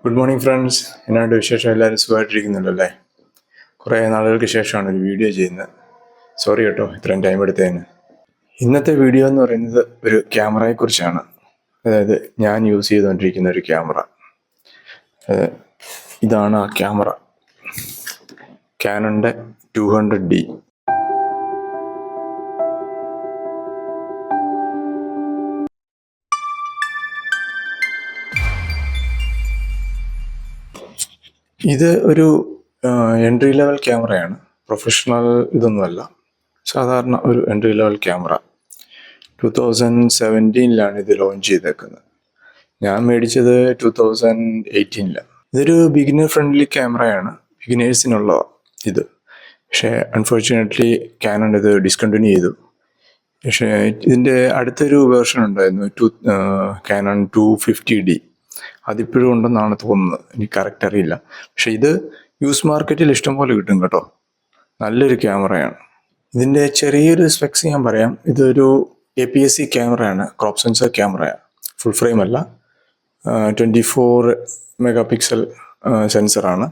Good morning friends. എന്നാണ്ട് വിശേഷം? എല്ലാവരും സുഖമായിട്ടിരിക്കുന്നുണ്ടല്ലേ? കുറേ നാളുകൾക്ക് ശേഷമാണ് ഒരു വീഡിയോ ചെയ്യുന്നത്. സോറി കേട്ടോ ഇത്രയും ടൈം എടുത്തതിന്. ഇന്നത്തെ വീഡിയോ എന്ന് പറയുന്നത് ഒരു ക്യാമറയെക്കുറിച്ചാണ്. അതായത് ഞാൻ യൂസ് ചെയ്തുകൊണ്ടിരിക്കുന്ന ഒരു ക്യാമറ. ഇതാണ് ആ ക്യാമറ, കാനണിൻ്റെ 200D. ഇത് ഒരു എൻട്രി ലെവൽ ക്യാമറയാണ്. പ്രൊഫഷണൽ ഇതൊന്നുമല്ല, സാധാരണ ഒരു എൻട്രി ലെവൽ ക്യാമറ. 2017 ഇത് ലോഞ്ച് ചെയ്തേക്കുന്നത്. ഞാൻ മേടിച്ചത് 2018. ഇതൊരു ബിഗിനർ ഫ്രണ്ട്ലി ക്യാമറയാണ്, ബിഗിനേഴ്സിനുള്ള ഇത്. പക്ഷേ അൺഫോർച്ചുനേറ്റ്ലി കാനൺ ഇത് ഡിസ്കണ്ടിന്യൂ ചെയ്തു. പക്ഷേ ഇതിൻ്റെ അടുത്തൊരു വേർഷൻ ഉണ്ടായിരുന്നു, കാനൺ 250D. അതിപ്പോഴും ഉണ്ടെന്നാണ് തോന്നുന്നത്, എനിക്ക് കറക്റ്റ് അറിയില്ല. പക്ഷെ ഇത് യൂസ് മാർക്കറ്റിൽ ഇഷ്ടംപോലെ കിട്ടും കേട്ടോ. നല്ലൊരു ക്യാമറയാണ്. ഇതിൻ്റെ ചെറിയൊരു സ്പെക്സ് ഞാൻ പറയാം. ഇതൊരു APS-C ക്യാമറയാണ്, ക്രോപ്പ് സെൻസർ ക്യാമറയാണ്, ഫുൾ ഫ്രെയിം അല്ല. 24 മെഗാ പിക്സൽ സെൻസറാണ്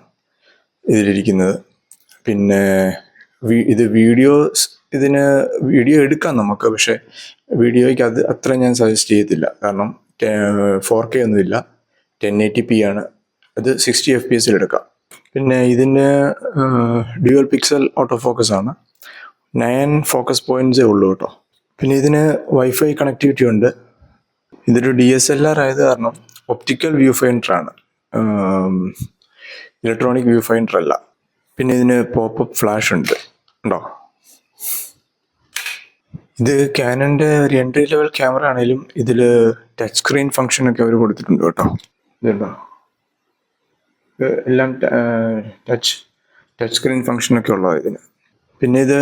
ഇതിലിരിക്കുന്നത്. പിന്നെ ഇത് ഇതിന് വീഡിയോ എടുക്കാം നമുക്ക്, പക്ഷേ വീഡിയോയ്ക്ക് അത്ര ഞാൻ സജസ്റ്റ് ചെയ്യത്തില്ല. കാരണം 4K ഒന്നുമില്ല, 1080p ആണ്. അത് 60 FPS എടുക്കാം. പിന്നെ ഇതിന് ഡ്യുവൽ പിക്സൽ ഓട്ടോ ഫോക്കസ് ആണ്. 9 ഫോക്കസ് പോയിന്റ്സേ ഉള്ളൂ കേട്ടോ. പിന്നെ ഇതിന് വൈഫൈ കണക്ടിവിറ്റി ഉണ്ട്. ഇതൊരു DSLR ആയത് കാരണം ഒപ്റ്റിക്കൽ വ്യൂ ഫൈൻഡർ ആണ്, ഇലക്ട്രോണിക് വ്യൂ ഫൈൻഡർ അല്ല. പിന്നെ ഇതിന് പോപ്പപ്പ് ഫ്ലാഷ് ഉണ്ട് ഉണ്ടോ. ഇത് കാനണിൻ്റെ ഒരു എൻട്രി ലെവൽ ക്യാമറ ആണെങ്കിലും ഇതിൽ ടച്ച് സ്ക്രീൻ ഫംഗ്ഷനൊക്കെ അവർ കൊടുത്തിട്ടുണ്ട് കേട്ടോ. ഇതുണ്ടോ, എല്ലാം ടച്ച് സ്ക്രീൻ ഫംഗ്ഷനൊക്കെ ഉള്ളത് ഇതിന്. പിന്നെ ഇത്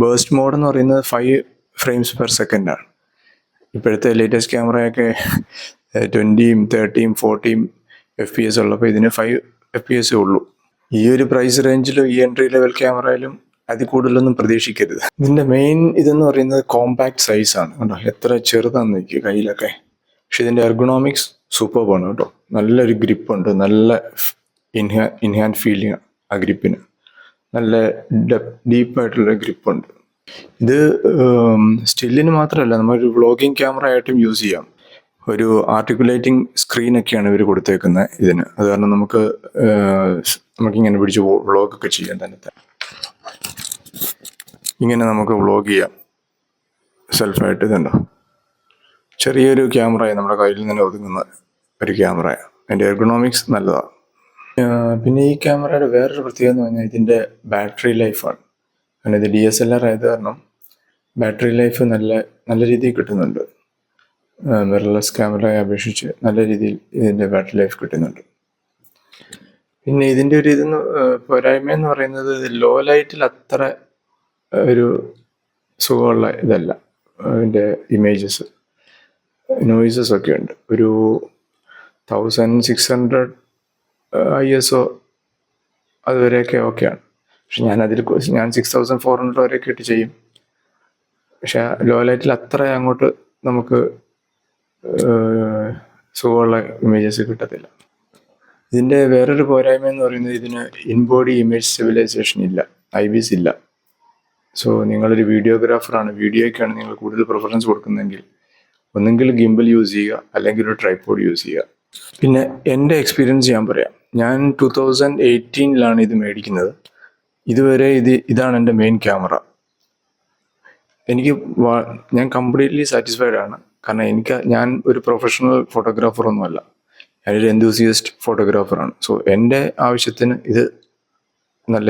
ബേസ്റ്റ് മോഡ് എന്ന് പറയുന്നത് 5 ഫ്രെയിംസ് പെർ സെക്കൻഡാണ്. ഇപ്പോഴത്തെ ലേറ്റസ്റ്റ് ക്യാമറയൊക്കെ 20, 30, 40 FPS ഉള്ളപ്പോൾ ഇതിന് 5 FPS ഉള്ളൂ. ഈ ഒരു പ്രൈസ് റേഞ്ചിലും ഈ എൻട്രി ലെവൽ ക്യാമറയിലും അതിൽ കൂടുതലൊന്നും പ്രതീക്ഷിക്കരുത്. ഇതിൻ്റെ മെയിൻ ഇതെന്ന് പറയുന്നത് കോമ്പാക്ട് സൈസാണ് കേട്ടോ. എത്ര ചെറുതാണെന്ന് നോക്കി കയ്യിലൊക്കെ. പക്ഷെ ഇതിൻ്റെ എർഗണോമിക്സ് സൂപ്പർബാണ് കേട്ടോ. നല്ലൊരു ഗ്രിപ്പുണ്ട്, നല്ല ഇൻഹാൻഡ് ഫീലിംഗ് ആ ഗ്രിപ്പിന്. നല്ല ഡീപ്പായിട്ടുള്ള ഗ്രിപ്പുണ്ട്. ഇത് സ്റ്റില്ലിന് മാത്രമല്ല, നമ്മളൊരു വ്ളോഗിങ് ക്യാമറ ആയിട്ടും യൂസ് ചെയ്യാം. ഒരു ആർട്ടിക്കുലേറ്റിംഗ് സ്ക്രീനൊക്കെയാണ് ഇവർ കൊടുത്തേക്കുന്നത് ഇതിന്. അത് കാരണം നമുക്കിങ്ങനെ പിടിച്ച് വ്ളോഗൊക്കെ ചെയ്യാം. തന്നെ ഇങ്ങനെ നമുക്ക് വ്ളോഗ് ചെയ്യാം സെൽഫായിട്ട്. ഇതുണ്ടോ, ചെറിയൊരു ക്യാമറയാണ്, നമ്മുടെ കയ്യിൽ നിന്ന് ഒതുങ്ങുന്ന ഒരു ക്യാമറയാണ്. അതിൻ്റെ എർഗണോമിക്സ് നല്ലതാണ്. പിന്നെ ഈ ക്യാമറയുടെ വേറൊരു പ്രത്യേകത എന്ന് പറഞ്ഞാൽ ഇതിൻ്റെ ബാറ്ററി ലൈഫാണ്. കാരണം ഇത് DSLR ആയത് കാരണം ബാറ്ററി ലൈഫ് നല്ല രീതിയിൽ കിട്ടുന്നുണ്ട്. മിറർലെസ് ക്യാമറയെ അപേക്ഷിച്ച് നല്ല രീതിയിൽ ഇതിൻ്റെ ബാറ്ററി ലൈഫ് കിട്ടുന്നുണ്ട്. പിന്നെ ഇതിൻ്റെ ഒരു പോരായ്മ എന്ന് പറയുന്നത് ലോ ലൈറ്റിൽ അത്ര ഒരു സുഖമുള്ള ഇതല്ല. അതിൻ്റെ ഇമേജസ്, നോയ്സസ് ഒക്കെ ഉണ്ട്. ഒരു 1600 ISO അതുവരെയൊക്കെ ഓക്കെയാണ്. പക്ഷെ ഞാൻ 6400 വരെയൊക്കെ ഇട്ട് ചെയ്യും. പക്ഷെ ലോ ലൈറ്റിൽ അത്ര അങ്ങോട്ട് നമുക്ക് സുഖമുള്ള ഇമേജസ് കിട്ടത്തില്ല. ഇതിൻ്റെ വേറൊരു പോരായ്മ എന്ന് പറയുന്നത് ഇതിന് ഇൻബോഡി ഇമേജ് സ്റ്റെബിലൈസേഷൻ ഇല്ല, IBIS ഇല്ല. സോ നിങ്ങളൊരു വീഡിയോഗ്രാഫറാണ്, വീഡിയോയ്ക്കാണ് നിങ്ങൾ കൂടുതൽ പ്രിഫറൻസ് കൊടുക്കുന്നതെങ്കിൽ ഒന്നെങ്കിൽ ഗിംബൽ യൂസ് ചെയ്യുക, അല്ലെങ്കിൽ ഒരു ട്രൈപോഡ് യൂസ് ചെയ്യുക. പിന്നെ എൻ്റെ എക്സ്പീരിയൻസ് ഞാൻ പറയാം. ഞാൻ 2018 ഇത് മേടിക്കുന്നത്. ഇതുവരെ ഇതാണ് എൻ്റെ മെയിൻ ക്യാമറ. ഞാൻ കംപ്ലീറ്റ്ലി സാറ്റിസ്ഫൈഡ് ആണ്. കാരണം ഞാൻ ഒരു പ്രൊഫഷണൽ ഫോട്ടോഗ്രാഫറൊന്നുമല്ല, ഞാനൊരു എന്തൂസിയസ്റ്റ് ഫോട്ടോഗ്രാഫറാണ്. സോ എൻ്റെ ആവശ്യത്തിന് ഇത് നല്ല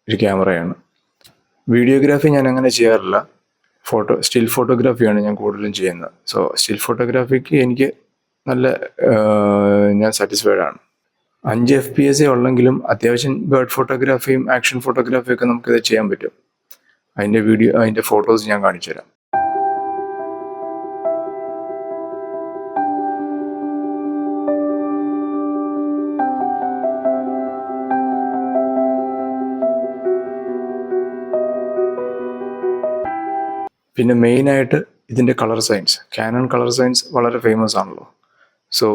ഒരു ക്യാമറയാണ്. വീഡിയോഗ്രാഫി ഞാൻ അങ്ങനെ ചെയ്യാറില്ല, സ്റ്റിൽ ഫോട്ടോഗ്രാഫിയാണ് ഞാൻ കൂടുതലും ചെയ്യുന്നത്. സോ സ്റ്റിൽ ഫോട്ടോഗ്രാഫിക്ക് എനിക്ക് ഞാൻ സാറ്റിസ്ഫൈഡ് ആണ്. 5 FPS ഉള്ളെങ്കിലും അത്യാവശ്യം ബേർഡ് ഫോട്ടോഗ്രാഫിയും ആക്ഷൻ ഫോട്ടോഗ്രാഫിയും ഒക്കെ നമുക്കിത് ചെയ്യാൻ പറ്റും. അതിൻ്റെ ഫോട്ടോസ് ഞാൻ കാണിച്ചു തരാം. പിന്നെ മെയിനായിട്ട് ഇതിൻ്റെ colour science, Canon colour science വളരെ ഫേമസ് ആണല്ലോ. So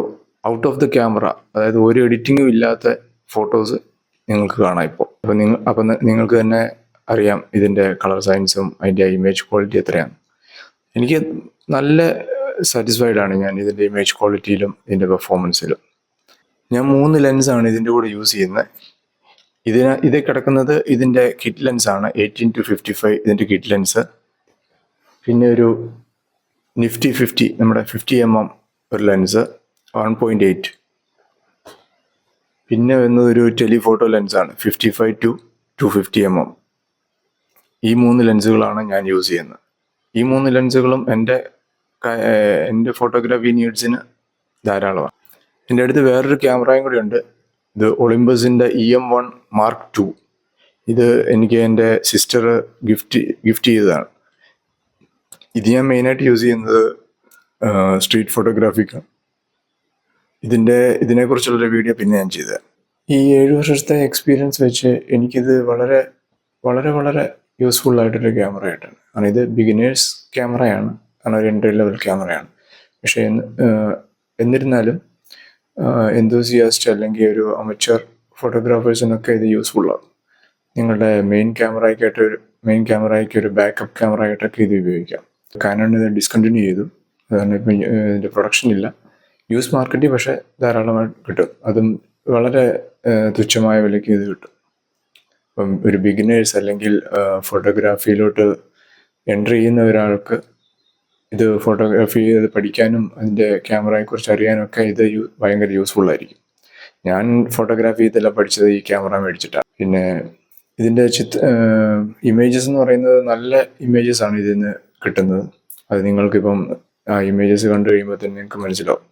out of the camera, അതായത് ഒരു എഡിറ്റിങ്ങും ഇല്ലാത്ത ഫോട്ടോസ് നിങ്ങൾക്ക് കാണാം ഇപ്പോൾ. അപ്പം നിങ്ങൾക്ക് തന്നെ അറിയാം ഇതിൻ്റെ കളർ സയൻസും അതിൻ്റെ ഇമേജ് ക്വാളിറ്റി എത്രയാണ്. എനിക്ക് നല്ല സാറ്റിസ്ഫൈഡ് ആണ് ഞാൻ ഇതിൻ്റെ ഇമേജ് ക്വാളിറ്റിയിലും ഇതിൻ്റെ പെർഫോമൻസിലും. ഞാൻ 3 ലെൻസാണ് ഇതിൻ്റെ കൂടെ യൂസ് ചെയ്യുന്നത്. ഇത് കിടക്കുന്നത് ഇതിൻ്റെ കിറ്റ് ലെൻസാണ്, 18-55 ഇതിൻ്റെ കിറ്റ് ലെൻസ്. പിന്നെ ഒരു നിഫ്റ്റി 50, നമ്മുടെ 50mm ഒരു ലെൻസ് 1.8. പിന്നെ വരുന്നത് ഒരു ടെലിഫോട്ടോ ലെൻസാണ് 55-250mm. ഈ 3 ലെൻസുകളാണ് ഞാൻ യൂസ് ചെയ്യുന്നത്. ഈ 3 ലെൻസുകളും എൻ്റെ ഫോട്ടോഗ്രാഫി നീഡ്സിന് ധാരാളമാണ്. എൻ്റെ അടുത്ത് വേറൊരു ക്യാമറയും കൂടി ഉണ്ട്. ഇത് ഒളിമ്പസിൻ്റെ EM1 Mark II. ഇത് എനിക്ക് എൻ്റെ സിസ്റ്റർ ഗിഫ്റ്റ് ചെയ്തതാണ്. ഇത് ഞാൻ മെയിനായിട്ട് യൂസ് ചെയ്യുന്നത് സ്ട്രീറ്റ് ഫോട്ടോഗ്രാഫിക്കാണ്. ഇതിനെക്കുറിച്ചുള്ളൊരു വീഡിയോ പിന്നെ ഞാൻ ചെയ്തത്. ഈ 7 വർഷത്തെ എക്സ്പീരിയൻസ് വെച്ച് എനിക്കിത് വളരെ വളരെ വളരെ യൂസ്ഫുൾ ആയിട്ടൊരു ക്യാമറ ആയിട്ടാണ്. കാരണം ഇത് ബിഗിനേഴ്സ് ക്യാമറയാണ്, കാരണം ഒരു എൻട്രി ലെവൽ ക്യാമറയാണ്. പക്ഷേ എന്നിരുന്നാലും എന്തൂസിയാസ്റ്റ് അല്ലെങ്കിൽ ഒരു അമച്വർ ഫോട്ടോഗ്രാഫേഴ്സിനൊക്കെ ഇത് യൂസ്ഫുള്ളാണ്. നിങ്ങളുടെ മെയിൻ ക്യാമറയ്ക്ക് ഒരു ബാക്കപ്പ് ക്യാമറ ആയിട്ടൊക്കെ ഇത് ഉപയോഗിക്കാം. കാനൺ ഇത് ഡിസ്കണ്ടിന്യൂ ചെയ്തു, അതാണ് ഇപ്പം ഇതിൻ്റെ പ്രൊഡക്ഷൻ ഇല്ല. യൂസ് മാർക്കറ്റിൽ പക്ഷേ ധാരാളമായിട്ട് കിട്ടും. അതും വളരെ തുച്ഛമായ വിലയ്ക്ക് ഇത് കിട്ടും. അപ്പം ഒരു ബിഗിനേഴ്സ് അല്ലെങ്കിൽ ഫോട്ടോഗ്രാഫിയിലോട്ട് എൻട്രി ചെയ്യുന്ന ഒരാൾക്ക് ഇത് ഫോട്ടോഗ്രാഫി ചെയ്ത് പഠിക്കാനും അതിൻ്റെ ക്യാമറയെക്കുറിച്ച് അറിയാനും ഒക്കെ ഇത് ഭയങ്കര യൂസ്ഫുള്ളായിരിക്കും. ഞാൻ ഫോട്ടോഗ്രാഫി ഇതെല്ലാം പഠിച്ചത് ഈ ക്യാമറ മേടിച്ചിട്ടാണ്. പിന്നെ ഇതിൻ്റെ ഇമേജസ് എന്ന് പറയുന്നത് നല്ല ഇമേജസ് ആണ് ഇതിൽ നിന്ന് കിട്ടുന്നത്. അത് നിങ്ങൾക്കിപ്പം ആ ഇമേജസ് കണ്ടു കഴിയുമ്പോൾ തന്നെ നിങ്ങൾക്ക് മനസ്സിലാവും.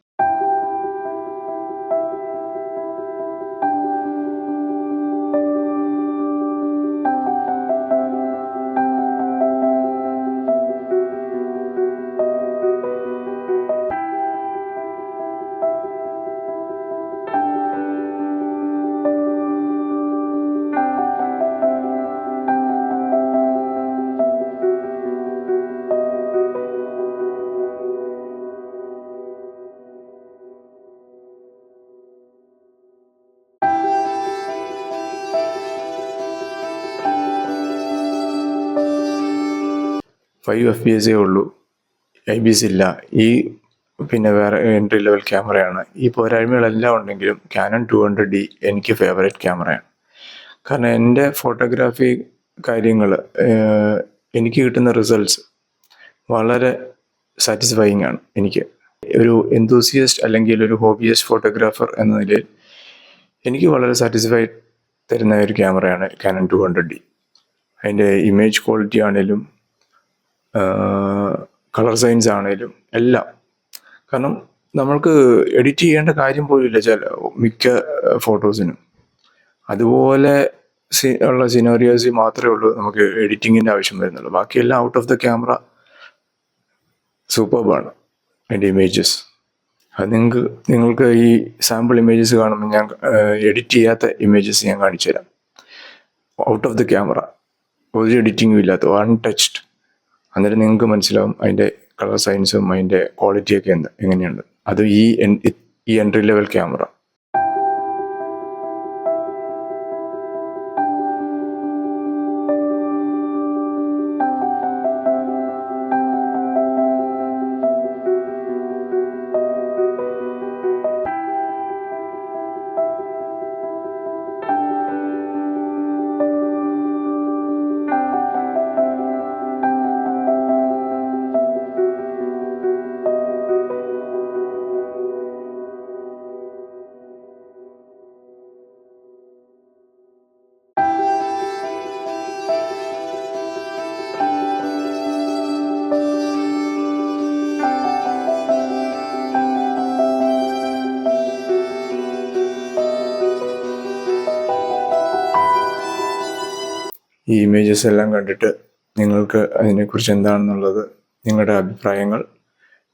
FPS ഉള്ളൂ, IBS ഇല്ല. പിന്നെ വേറെ എൻട്രി ലെവൽ ക്യാമറയാണ്. ഈ പോരായ്മകളെല്ലാം ഉണ്ടെങ്കിലും കാനൺ 200D എനിക്ക് ഫേവറേറ്റ് ക്യാമറയാണ്. കാരണം എൻ്റെ ഫോട്ടോഗ്രാഫി കാര്യങ്ങൾ, എനിക്ക് കിട്ടുന്ന റിസൾട്ട്സ് വളരെ സാറ്റിസ്ഫൈയിങ് ആണ്. എനിക്ക് ഒരു എന്തൂസിയസ്റ്റ് അല്ലെങ്കിൽ ഒരു ഹോബിയസ്റ്റ് ഫോട്ടോഗ്രാഫർ എന്ന നിലയിൽ എനിക്ക് വളരെ സാറ്റിസ്ഫൈ തരുന്ന ഒരു ക്യാമറയാണ് കാനൺ 200D. അതിൻ്റെ ഇമേജ് ക്വാളിറ്റി ആണേലും കളർ സയൻസ് ആണേലും എല്ലാം. കാരണം നമ്മൾക്ക് എഡിറ്റ് ചെയ്യേണ്ട കാര്യം പോലുമില്ല മിക്ക ഫോട്ടോസിനും. അതുപോലെ ഉള്ള സിനോറിയോസ് മാത്രമേ ഉള്ളൂ നമുക്ക് എഡിറ്റിങ്ങിൻ്റെ ആവശ്യം വരുന്നുള്ളൂ. ബാക്കിയെല്ലാം ഔട്ട് ഓഫ് ദ ക്യാമറ സൂപ്പർബാണ് അതിൻ്റെ ഇമേജസ്. അത് നിങ്ങൾക്ക് ഈ സാമ്പിൾ ഇമേജസ് കാണുമ്പോൾ ഞാൻ എഡിറ്റ് ചെയ്യാത്ത ഇമേജസ് ഞാൻ കാണിച്ചു തരാം. ഔട്ട് ഓഫ് ദ ക്യാമറ, ഒരു എഡിറ്റിങ്ങും ഇല്ലാത്ത, അൺടച്ച്ഡ്. അന്നേരം നിങ്ങൾക്ക് മനസ്സിലാവും അതിൻ്റെ കളർ സയൻസും അതിൻ്റെ ക്വാളിറ്റിയൊക്കെ എങ്ങനെയുണ്ട്. അത് ഈ എൻട്രി ലെവൽ ക്യാമറ. ഈ ഇമേജസ് എല്ലാം കണ്ടിട്ട് നിങ്ങൾക്ക് അതിനെക്കുറിച്ച് എന്താണെന്നുള്ളത്, നിങ്ങളുടെ അഭിപ്രായങ്ങൾ,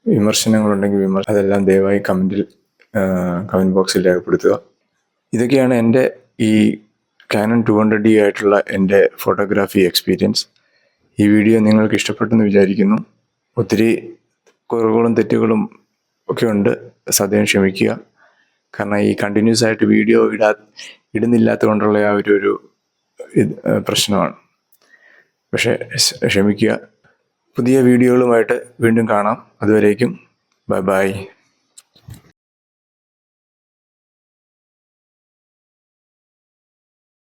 വിമർശനങ്ങളുണ്ടെങ്കിൽ അതെല്ലാം ദയവായി കമൻറ്റ് ബോക്സിൽ രേഖപ്പെടുത്തുക. ഇതൊക്കെയാണ് എൻ്റെ ഈ കാനൺ 200D ആയിട്ടുള്ള എൻ്റെ ഫോട്ടോഗ്രാഫി എക്സ്പീരിയൻസ്. ഈ വീഡിയോ നിങ്ങൾക്ക് ഇഷ്ടപ്പെട്ടെന്ന് വിചാരിക്കുന്നു. ഒത്തിരി കുറവുകളും തെറ്റുകളും ഒക്കെ ഉണ്ട്, സദയം ക്ഷമിക്കുക. കാരണം ഈ കണ്ടിന്യൂസ് ആയിട്ട് വീഡിയോ ഇടുന്നില്ലാത്തത് കൊണ്ടുള്ള ആ ഒരു പ്രശ്നമാണ്. പക്ഷേ ക്ഷമിക്കുക. പുതിയ വീഡിയോകളുമായിട്ട് വീണ്ടും കാണാം. അതുവരേക്കും ബൈ ബൈ.